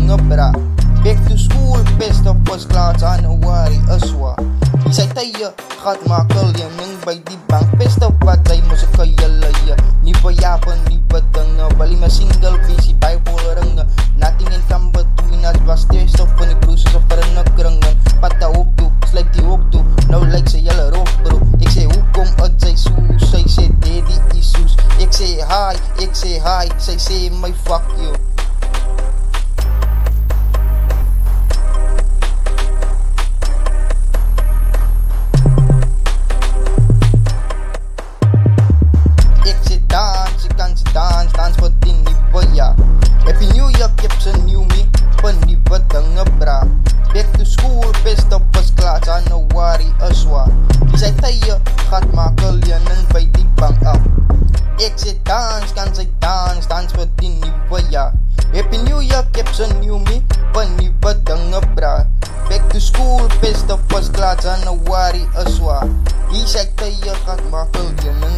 bra. Back to school, best of first class, Januari, aswa. Isay tayo, gaat makel yan ng by di bank. Best of bagay mo sa kayalaya. Ni bayaban, ni badang bali ma single busy bipolar ang natingin kamba tuminas baster stop ni cruise sa parang nagrangan. Patawag to, like di wog to. No like sa yala rock bro. Ik say hukom at say susay, say daddy issues. Ik say hi, say my fuck you. Dance for din ni boya. Happy New Year, keeps a new me. Panibad ang bra. Back to school, best of first class, Januari, aswa. Isay tayo, gaat makel yan ng by di bank up. Exit dance, kansay dance for din ni boya. Happy New Year, keeps a new me. Panibad ang bra. Back to school, best of first class, Januari, aswa. Isay tayo, gaat makel yan ng